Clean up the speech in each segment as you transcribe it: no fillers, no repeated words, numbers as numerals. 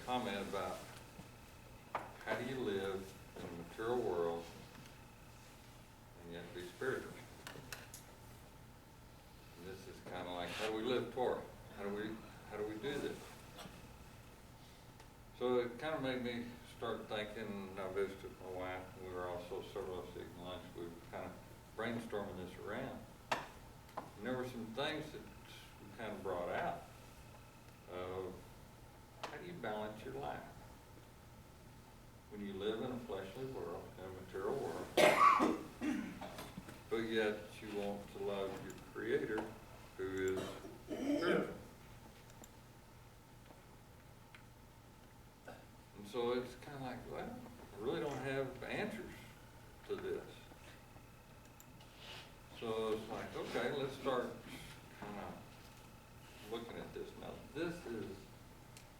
comment about how do you live in a material world and yet be spiritual? And this is kind of like, how do we live toward? How do we do this? So it kind of made me start thinking. I visited my wife, and we were also several of us eating lunch. We were kind of brainstorming this around. And there were some things that we kind of brought out of how do you balance your life when you live in a fleshly world, in a material world, but yet you want to love your Creator who is spiritual. And so it's kind of like, well, I really don't have answers to this. So it's like, okay, let's start kind of looking at this. Now, this is,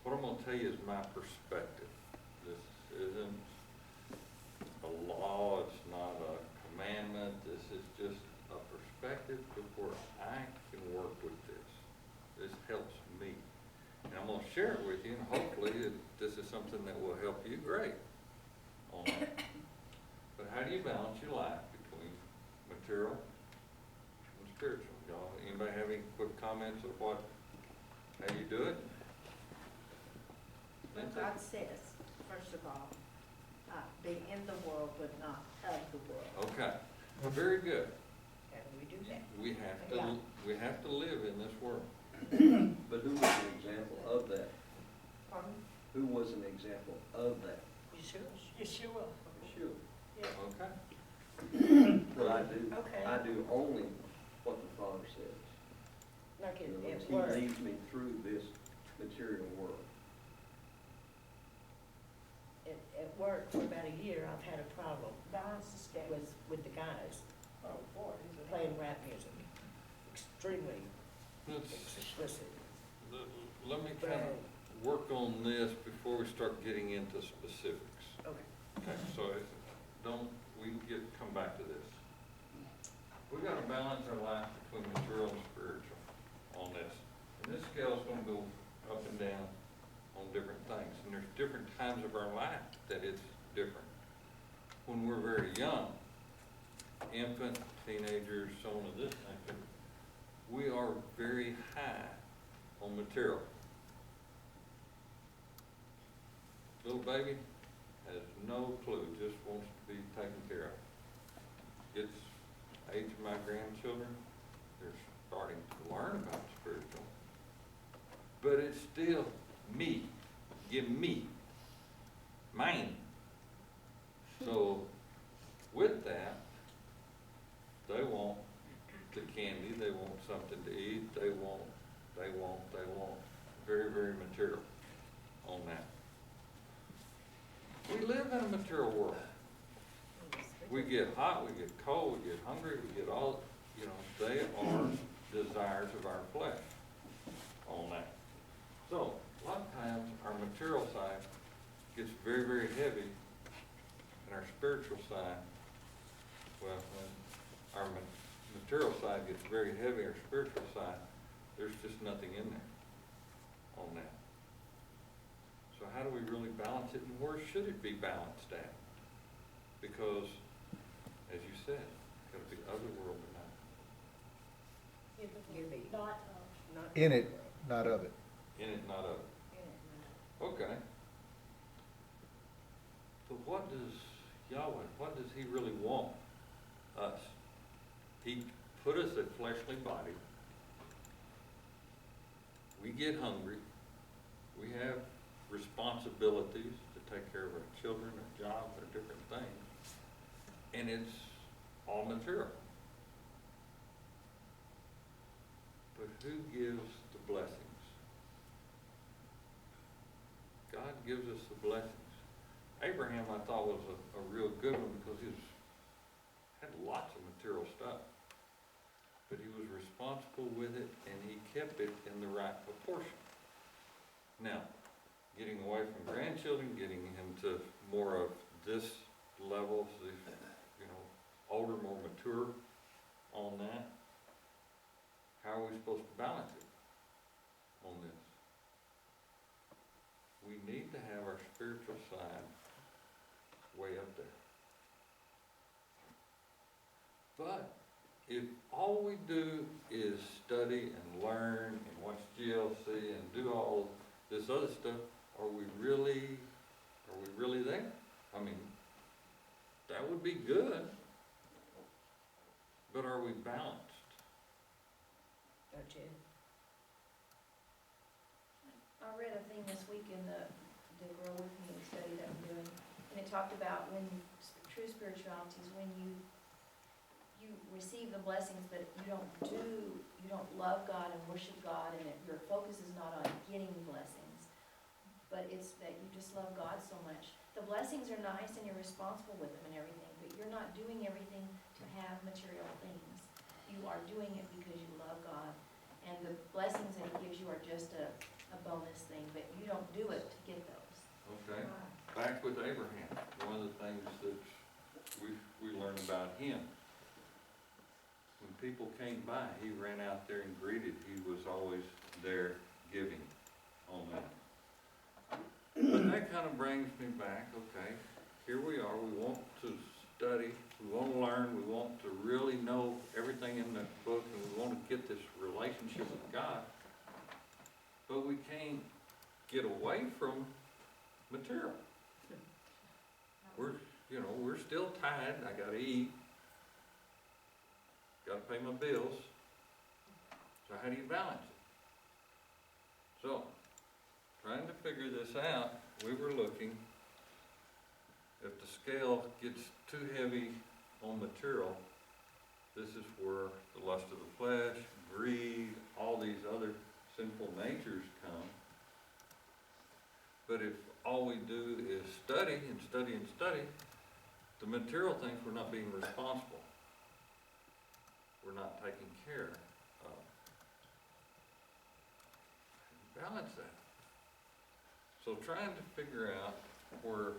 what I'm going to tell you is my perspective. This isn't a law, it's not a commandment, this is just a perspective to where I can work with this. This helps me. And I'm going to share it with you, and hopefully this is something that will help you great on that. But how do you balance your life between material and spiritual? Y'all, anybody have any quick comments of how you do it? Well, God says, first of all, be in the world but not of the world. Okay, very good. How do we do that? We have to live in this world. But who was an example of that? Pardon? Who was an example of that? Yeshua. Sure. Yeah. Okay. But Okay. I do only what the Father says. Like In other words, it works. He leads me through this material world. At work for about a year, I've had a problem with the guys playing rap music. Extremely explicit. Let me kind of work on this before we start getting into specifics. Okay. Okay, so we can come back to this. We've got to balance our life between material and spiritual on this. And this scale is going to go up and down on different things. And there's different times of our life that it's different. When we're very young, infant, teenagers, so on and this thing, we are very high on material. Little baby has no clue, just wants to be taken care of. Gets age of my grandchildren, they're starting to learn about spiritual. But it's still me. Give me. Mine. So with that, they want the candy, they want something to eat, they want. Very, very material on that. We live in a material world. We get hot, we get cold, we get hungry, we get all, they are desires of our flesh on that. So, a lot of times our material side gets very, very heavy, and our spiritual side, well, when our material side gets very heavy, our spiritual side, there's just nothing in there on that. So how do we really balance it, and where should it be balanced at? Because, as you said, it's got to be of the world or not. Not In it, not of it. In it, not of it. Okay. So what does He really want us? He put us a fleshly body. We get hungry. We have responsibilities to take care of our children, our jobs, our different things. And it's all material. But who gives the blessings? God gives us the blessings. Abraham, I thought, was a real good one because he had lots of material stuff. But he was responsible with it, and he kept it in the right proportion. Now, getting away from grandchildren, getting into more of this level, older, more mature on that, how are we supposed to balance it on this? We need to spiritual side way up there. But if all we do is study and learn and watch GLC and do all this other stuff, are we really there? I mean, that would be good, but are we balanced? Don't you? I read a thing this week in the Grow With Me study that I'm doing, and it talked about when true spirituality is when you receive the blessings, but you don't love God and worship God, and that your focus is not on getting blessings, but it's that you just love God so much. The blessings are nice and you're responsible with them and everything, but you're not doing everything to have material things. You are doing it because you love God, and the blessings that He gives you are just a bonus thing, but you don't do it to get those. Okay, back with Abraham, one of the things that we learned about him. When people came by, he ran out there and greeted. He was always there giving on that. But that kind of brings me back, okay, here we are, we want to study, we want to learn, we want to really know everything in the book, and we want to get this relationship with God. But we can't get away from material. We're still tied. I gotta eat. Gotta pay my bills. So how do you balance it? So, trying to figure this out, we were looking, if the scale gets too heavy on material, this is where the lust of the flesh, greed, all these other sinful natures come. But if all we do is study and study and study, the material things we're not being responsible. We're not taking care of. Balance that. So trying to figure out where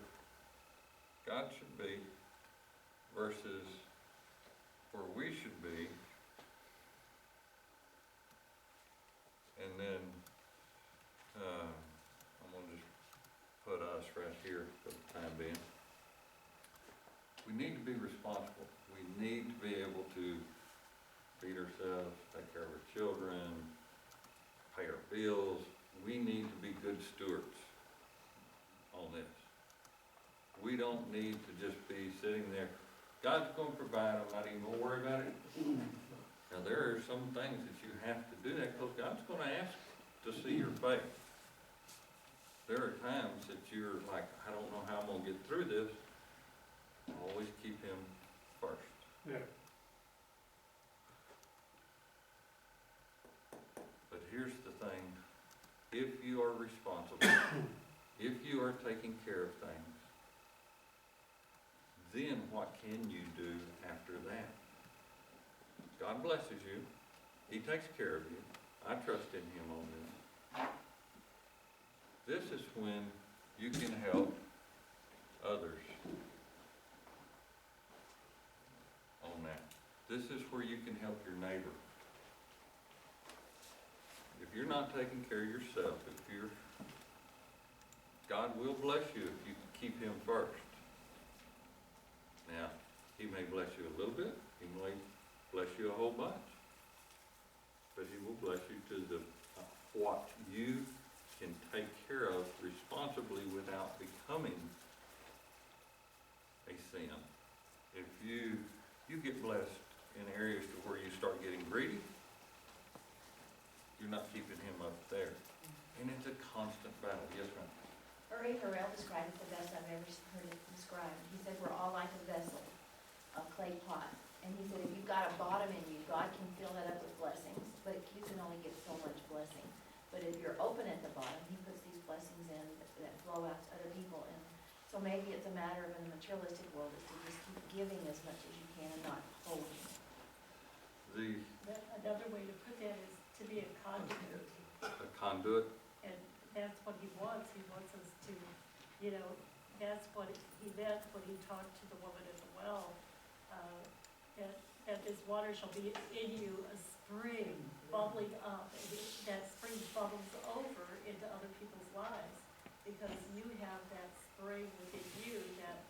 God should be versus where we should be. And then I'm going to just put us right here for the time being. We need to be responsible. We need to be able to feed ourselves, take care of our children, pay our bills. We need to be good stewards on this. We don't need to just be sitting there. God's going to provide. I'm not even going to worry about it. Now, there are some things that you have to do that because God's going to ask to see your faith. There are times that you're like, I don't know how I'm going to get through this. Always keep Him first. Yeah. But here's the thing. If you are responsible, if you are taking care of things, then what can you do after that? God blesses you. He takes care of you. I trust in Him on this. This is when you can help others on that. This is where you can help your neighbor. If you're not taking care of yourself, God will bless you if you keep Him first. Now, He may bless you a little bit. He may bless you a whole bunch. But He will bless you to the what you can take care of responsibly without becoming a sin. If you get blessed in areas to where you start getting greedy, you're not keeping Him up there. And it's a constant battle. Yes, ma'am? Uri Harrell described it the best I've ever heard it described. He said we're all like a vessel, a clay pot. And he said if you've got a bottom in you, God can fill that up with blessings, but you can only get so much blessing. But if you're open at the bottom, He puts these blessings in that flow out to other people. And so maybe it's a matter of in the materialistic world is to just keep giving as much as you can and not holding. Another way to put that is to be a conduit. A conduit. And that's what He wants. He wants us to, that's what He meant when He talked to the woman at the well. That this water shall be in you a spring bubbling up. And that spring bubbles over into other people's lives because you have that bring within you that,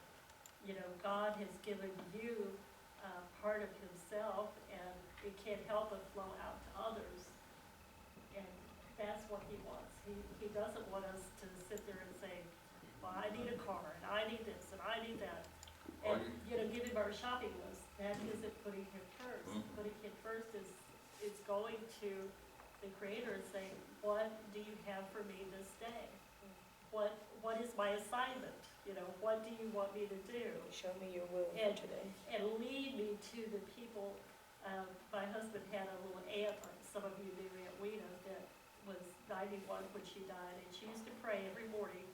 you know, God has given you part of himself, and it can't help but flow out to others. And that's what he wants. He doesn't want us to sit there and say, well, I need a car, and I need this, and I need that. And, you know, give him our shopping list. That isn't putting him first. Putting him first is going to the Creator and saying, what do you have for me this day? What is my assignment? You know, what do you want me to do? Show me your will for And, today. and lead me to the people. My husband had a little aunt, like some of you knew Aunt Wena, that was 91 when she died, and she used to pray every morning,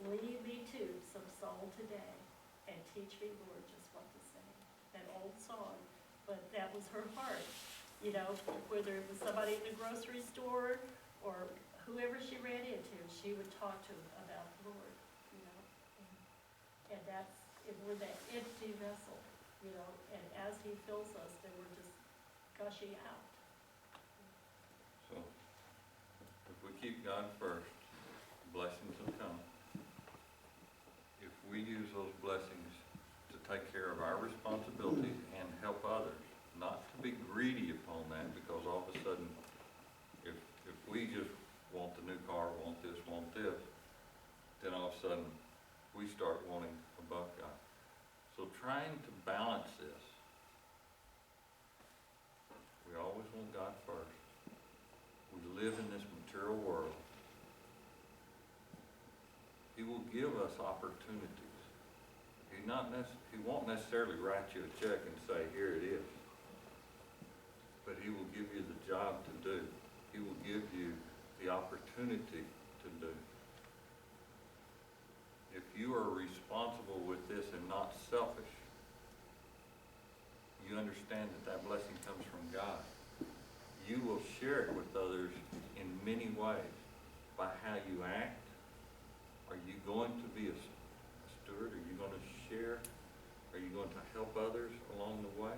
lead me to some soul today, and teach me, Lord, just what to say. That old song, but that was her heart. You know, whether it was somebody in the grocery store or whoever she ran into, she would talk to about the Lord, you know. And that's, if we're that empty vessel, you know, and as he fills us, then we're just gushing out. So, if we keep God first, blessings will come. If we use those blessings to take care of our responsibilities and help others, not to be greedy upon that, because all of a sudden, if we just want the new car, want this, then all of a sudden, we start wanting above God. So trying to balance this, we always want God first. We live in this material world. He will give us opportunities. He won't necessarily write you a check and say, here it is. But he will give you the job to do. He will give you the opportunity to do. If you are responsible with this and not selfish, you understand that that blessing comes from God. You will share it with others in many ways. By how you act. Are you going to be a steward? Are you going to share? Are you going to help others along the way?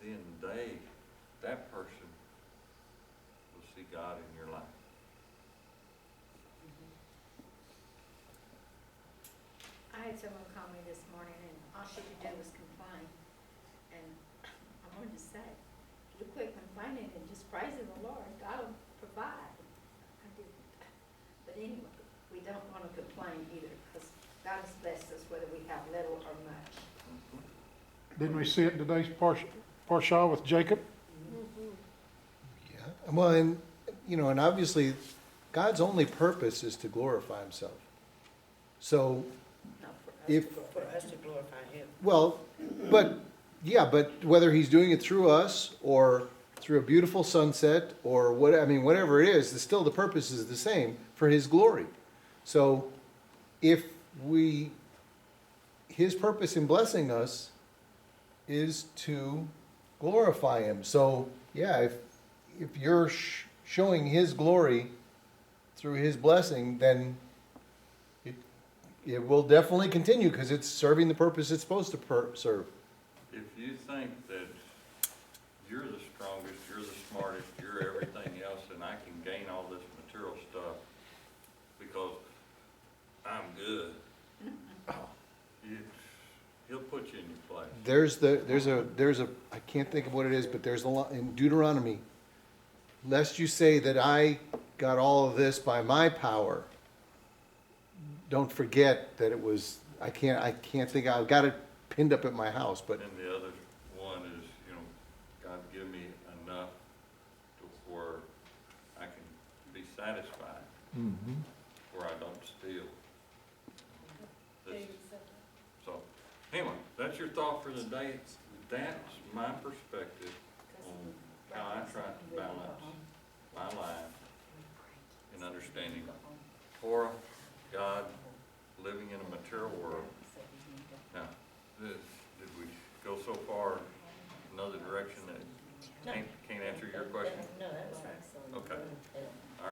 Then that person will see God in your life. I had someone call me this morning, and all she could do was complain. And I wanted to say, you quit complaining and just praising the Lord. God will provide. I didn't. But anyway, we don't want to complain either, because God has blessed us whether we have little or much. Didn't we see it in today's Parsha with Jacob? Yeah, well, and, you know, and obviously, God's only purpose is to glorify himself. So, Not for us. if, For us to glorify him. well, but whether he's doing it through us, or through a beautiful sunset, or whatever it is, still the purpose is the same, for his glory. So, if his purpose in blessing us is to glorify him. So, yeah, if you're showing his glory through his blessing, then it will definitely continue, because it's serving the purpose it's supposed to serve. If you think that you're the strongest, you're the smartest, you're everything else, and I can gain all this material stuff because I'm good, he'll put you in your place. There's a I can't think of what it is, but there's a lot in Deuteronomy. Lest you say that I got all of this by my power. Don't forget that it was, I can't think, I've got it pinned up at my house, but And the other one is, God give me enough to where I can be satisfied, where I don't steal. This- David said that. So, anyway, that's your thought for the day. That's my perspective on how I try to balance my life in understanding Torah, God, living in a material world. Now, did we go so far another direction that can't answer your question? No, that was excellent. Okay. Yeah.